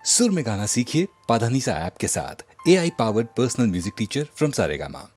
सुर में गाना सीखिए पाधानीसा ऐप के साथ। AI powered personal music teacher from Saregama.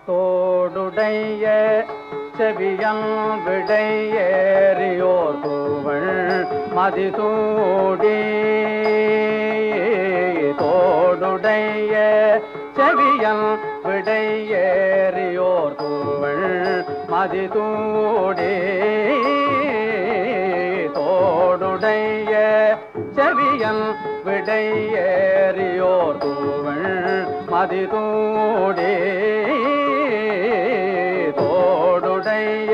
தோடுடைய செவியன் விடையேறியோர் தூவள் மதிசூடி தோடுடைய செவியன் விடை மதிசூடி தோடுடைய செவியன் விடையேறியோர் தூவள் மதிசூடி தோடுடைய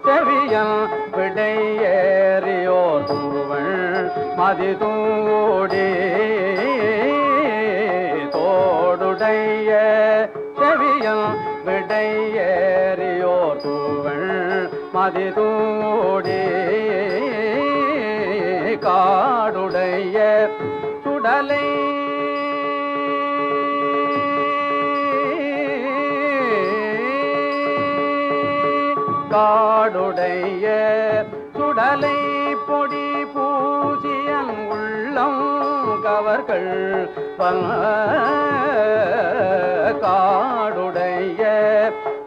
செவியன் விடையேறியோர் தூவள் மதிசூடி தோடுடைய செவியன் விடையேறியோர் தூவள் மதிசூடி காடுடைய சுடலை காடுடைய சுடலை பொடி பூசியன் உள்ளம் கவர்கள் காடுடைய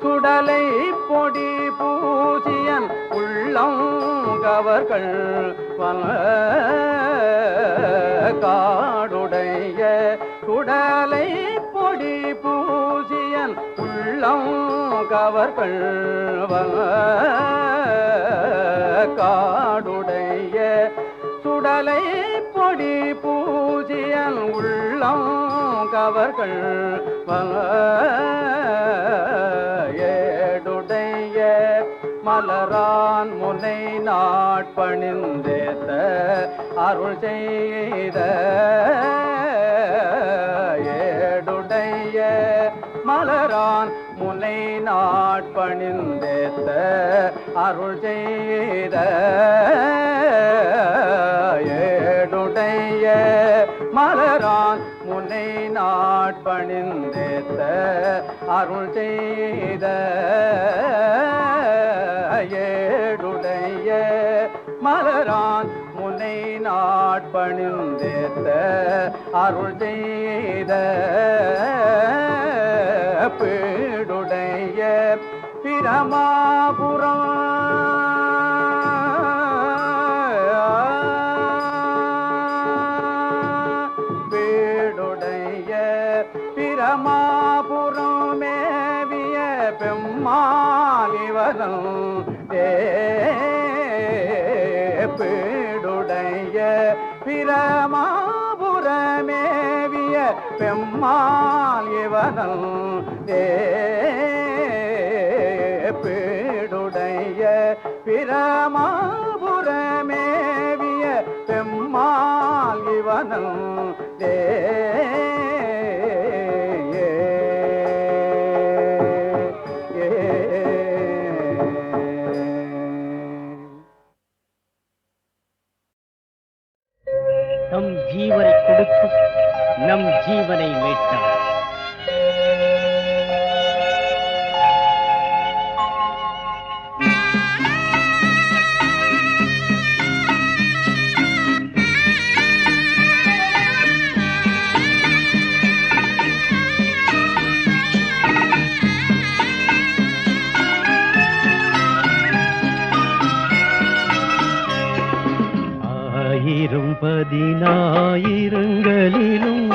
சுடலை பொடி பூசியன் உள்ளம் கவர்கள் காடுடைய சுடலை பொடி பூசியன் உள்ளம் கவர்கள் காடுடைய சுடலை பொடி பூசியன் உள்ளம் கவர்கள் ஏடுடைய மலரான் முனை நாட்பணிந்தேத்த அருள் செய்த ஏடுடைய மலரான் முனை நாட்பணிந்தேத்த அருள் செய்த ஏடுடைய மலரான் முனை நாட்பணிந்தேத்த அருள் செய்த ஏடுடைய மலரான் முனை நாட்பணிந்தேத்த அருள் செய்த பீடுடைய பிரமாபுரம் பீடுடைய பிரமாபுரம் மேவிய பெம்மாலிவரம் பீடுடைய பிரமாபுரமேவிய பெம்மாலிவரம் பீடுடைய பிரமாபுரமேவிய பெம்மாலிவனம் தம் ஜீவனை கொடுத்து நம் ஜீவனை மீட்டார். ஆயிரம் பதினாயிரங்களிலும்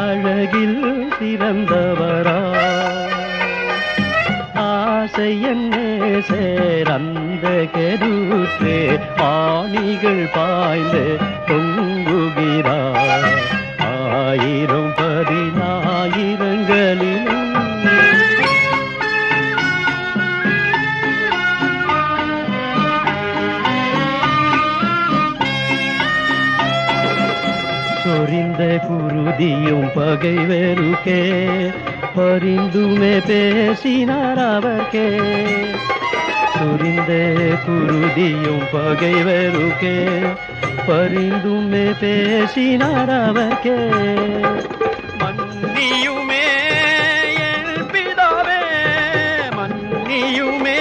அழகில் சிறந்தவரா ஆசை என்னே சேரந்த கெருற்றே ஆணிகள் பாய்ந்து தொங்குகிறார். ஆயிரம் பதினாயிரங்களிலும் சொரிந்த குருதியும் பகை வெறுக்கே பரிந்துமே பேசினார் அவர்க்கே. சொரிந்த குருதியும் பகை வெறுக்கே பரிந்துமே பேசினார் அவர்க்கே. மன்னியுமே என் பிதாவே மன்னியுமே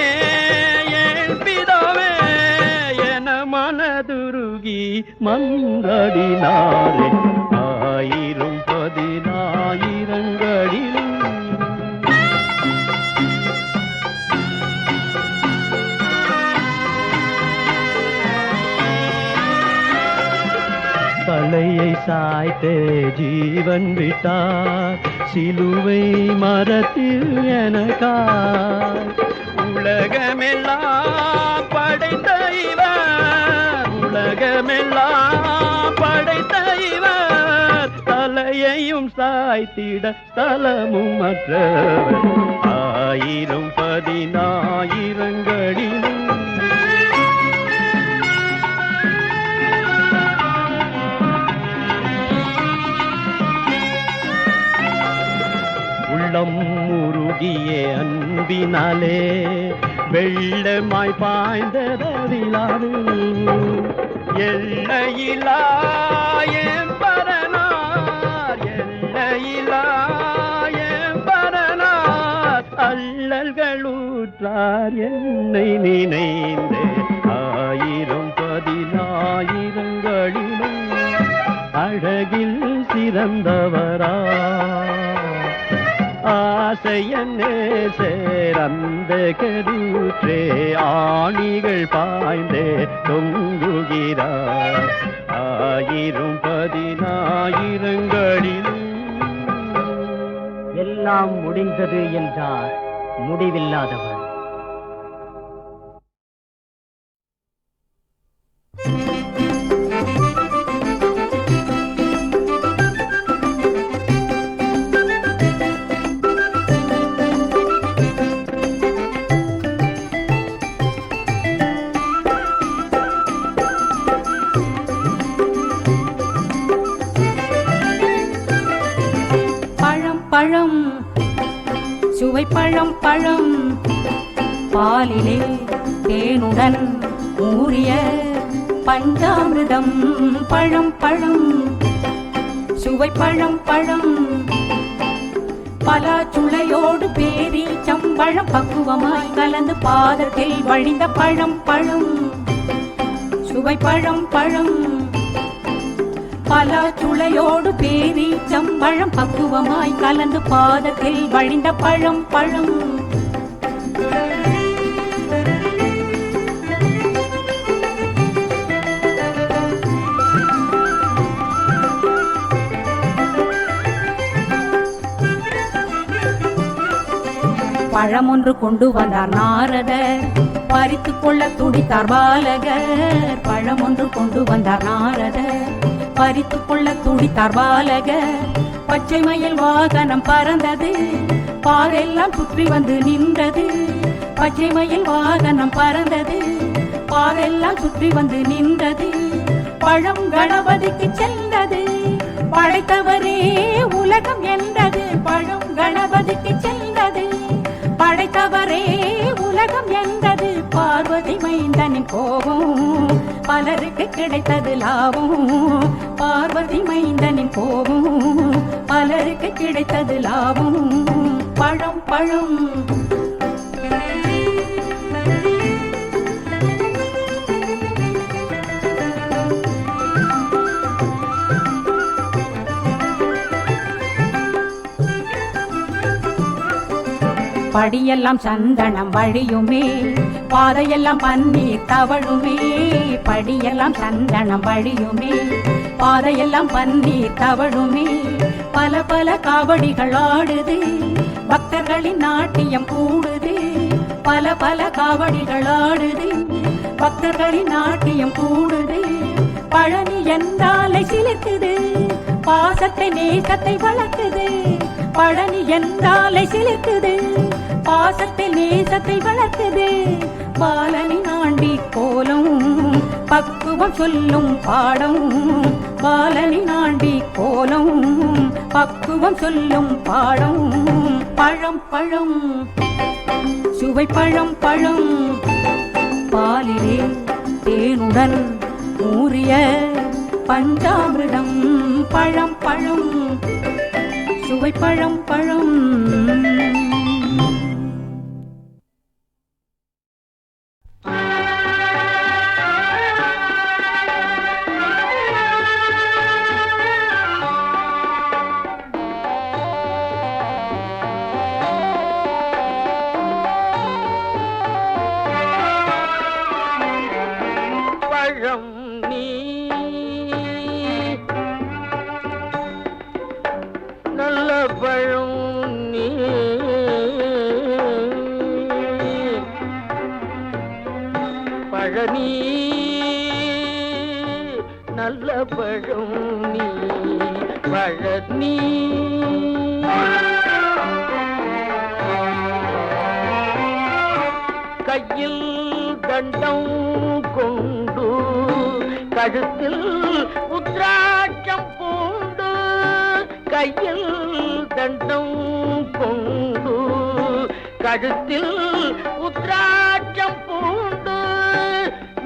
என் பிதாவே என மனதுருகி மன்றாடினாரே. ஆயிரம் பதினாயிரங்களிலும் தலையை சாய்த்தே ஜீவன் விட்டார் சிலுவை மரத்தில் எனக்காய். உலகமெல்லாம் படைத்த இவர், உலகமெல்லாம் படைத்த இவர், தலையையும் சாய்த்திட தலமும் மற்றவர், ஆயிரம் பதினாயிரங்களிலும் உள்ளம் உருகிய அன்பினாலே வெள்ளமாய் பாய்ந்ததிலாது எல்லையிலா எம்பரனார், எல்லையிலா எம்பரனார், அல்லல்களூற்றார் என்னை நினைந்து ஆயிரம் பதினாயிரங்களிலும் அழகில் சிறந்தவரா ஆசையன்னே சேரந்த கருற்றே ஆணிகள் பாய்ந்தே தொங்குகிறார் ஆயிரம் பதினாயிரங்களிலும். எல்லாம் முடிந்தது என்றார் முடிவில்லாதவர். பழம் சுவை பழம் பழம் பாலிலே தேனுடன் ஊறிய பஞ்சாமிர்தம் பழம் பழம் சுவை பழம் பழம் பலாச்சுளையோடு பேரி சம்பழம் பக்குவமாய் கலந்து பாதத்தில் வழிந்த பழம் பழம் சுவை பழம் பழம் பலாச்சுளையோடு பேரி சம்பழம் பக்குவமாய் கலந்து பாதத்தில் வழிந்த பழம் பழம். பழம் ஒன்று கொண்டு வந்தார் நாரதர், பறித்து கொள்ள துடித்தார் பாலகர். பழம் ஒன்று கொண்டு வந்தார் நாரதர், பறித்து கொள்ள துடித்தார் பாலகர். பச்சை மயில் வாகனம் பறந்தது, பாரெல்லாம் சுற்றி வந்து நின்றது. பச்சை மயில் வாகனம் பறந்தது, பாரெல்லாம் சுற்றி வந்து நின்றது. பழம் கணபதிக்கு சென்றது, படைத்தவரே உலகம் என்றது. பழம் கணபதிக்கு சென்றது, படைத்தவரே உலகம் என்றது. பார்வதி மைந்தனின் கோபம் பலருக்கு கிடைத்தது லாபம். பார்வதி மைந்தனின் கோபம் பலருக்கு கிடைத்தது லாபம். பழம் பழம் படியெல்லாம் சந்தனம் வழியுமே, பாதையெல்லாம் பன்னீர் தவழுமே. படியெல்லாம் சந்தனம் வழியுமே, பாதையெல்லாம் பன்னீர் தவழுமே. பல பல காவடிகள் ஆடுது, பக்தர்களின் நாட்டியம் கூடுது. பல பல காவடிகள் ஆடுது, பக்தர்களின் நாட்டியம் கூடுது. பழனி என்றாலை சிலிர்க்குது, பாசத்தை நேசத்தை வளர்க்குது. பழனி என்றாலை சிலிர்க்குது, பாசத்தை நேசத்தை வளர்க்குது. பாலனி ஆண்டி கோலம் பக்குவம் சொல்லும் பாடம். பாலனி ஆண்டி கோலம் பக்குவம் சொல்லும் பாடம். பழம் பழம் சுவை பழம் பழம் பாலிலே தேனுடன் ஊறிய பஞ்சாமிர்தம் பழம் பழம் சுவை பழம் பழம். பழம் நீ நல்ல பழம் நீ பழனி நல்ல பழம் நீ பழனி கையில் தண்டம் கொண்டு கழுத்தில் உத்ராட்சம் பூண்டு கையில் தண்டம் கொண்டு கழுத்தில் உத்ராட்சம் பூண்டு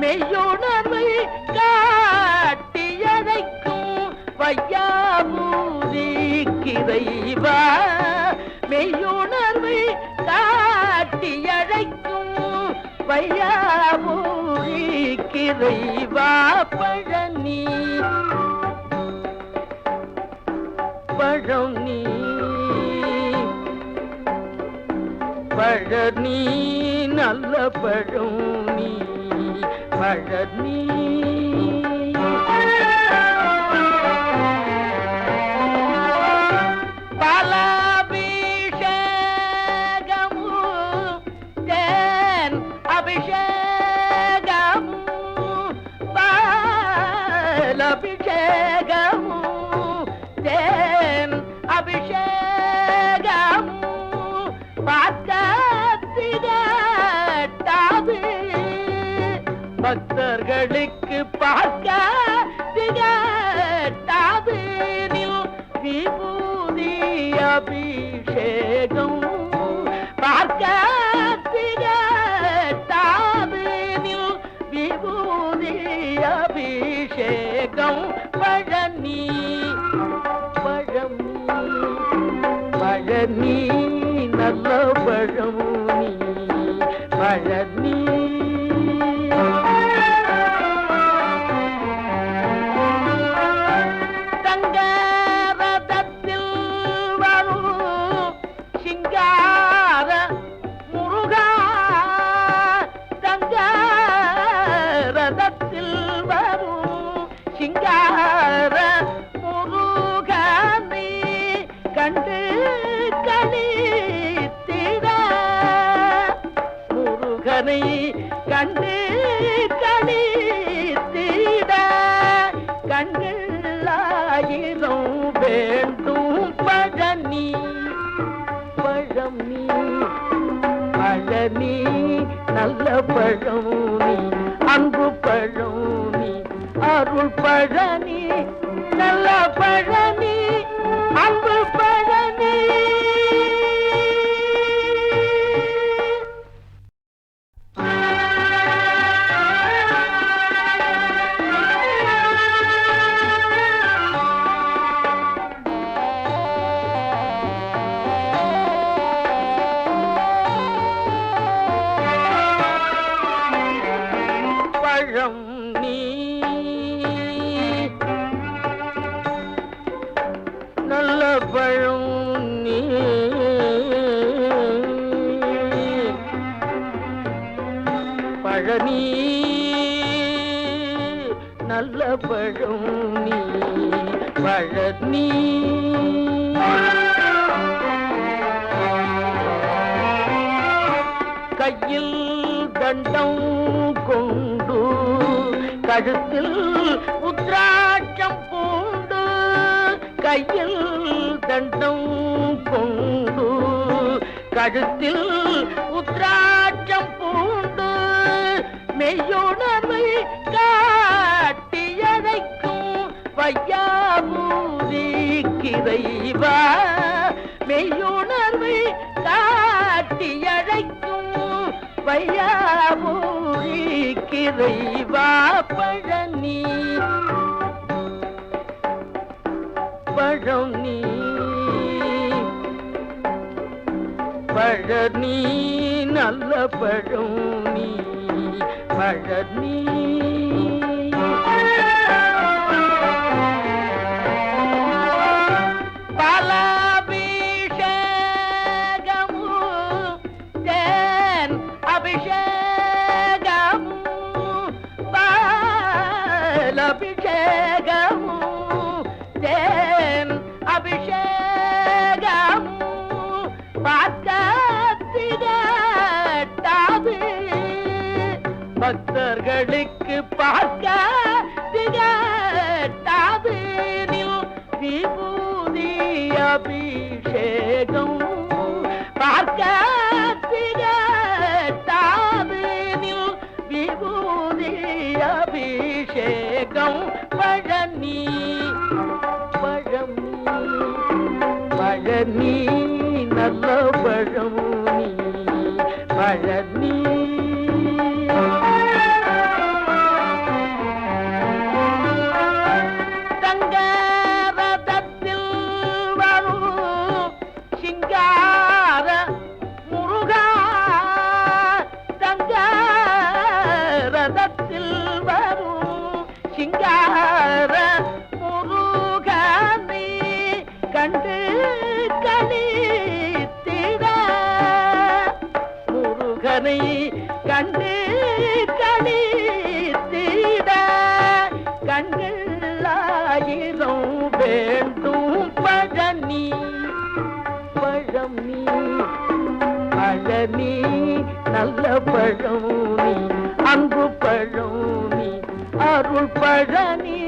மெய்யுணர்வை காட்டியதைக்கும் வையாபூரி கிரைவா மெய்யுணர்வை காட்டியழைக்கும் வையாபூரி கிரைவா பழனி பழனி பழனி நல்ல பழனி பழனி பாலாபிஷேகமு தேன் அபிஷேகமு பாலாபிஷேகமு தேன் அபிஷேகமு பார்க்காது பக்தர்களுக்கு பார்க்க திகட்டாது விபூதி அபிஷேகம் பார்க்க திகட்டாது விபூதி அபிஷேகம் பழனி பழனி பழனி நல்ல பழனி பழனி தங்கரதத்தில் வரும் சிங்கார முருகா தங்கரதத்தில் வரும் சிங்கார முருகனை கண்டு கணித்திட முருகனை கண்டு கணித்திட கண்களாயிரம் வேண்டும் பழனி பழனி பழனி நல்ல பழனி அன்பு பழனி அருள் பழனி நல்ல பழனி அன்பு பழனி பழம் நீ நல்ல பழம் நீ பழனி நல்ல பழம் நீ பழனி கையில் தண்டம் கொண்டு கழுத்தில் உத்ராட்சம் பூண்டு கையில் தண்டம் கொண்டு கழுத்தில் உத்ராட்சம் பூண்டு மெய்யுணர்வை காட்டியதைக்கும் வையாபூரி கிரைவா மெய்யுணர்வை காட்டியழைக்கும் வையாபூரி கிரைவா பழனி பழனி பழனி நல்ல பழனி பழனி பாலாபிஷேகமு தேன் அபிஷேகமு பாலாபிஷேகமு தேன் அபிஷேகமு பார்க்க திகட்டாது பக்தர்களுக்கு பார்க்க திகட்டாது விபூதி அபிஷேகம் பார்க்க திகட்டாது விபூதி அபிஷேகம் பழனி பழனி நல்ல பழனி பழனி தங்கரதத்தில் வரும் சிங்கார முருகா தங்கரதத்தில் வரும் சிங்கார முருகனை கண்டு களித்திட முருகனை கண்டு களித்திட கண்களாயிரம் வேண்டும் பழனி பழனி நல்ல பழனி அன்பு பழனி அருள் பழனி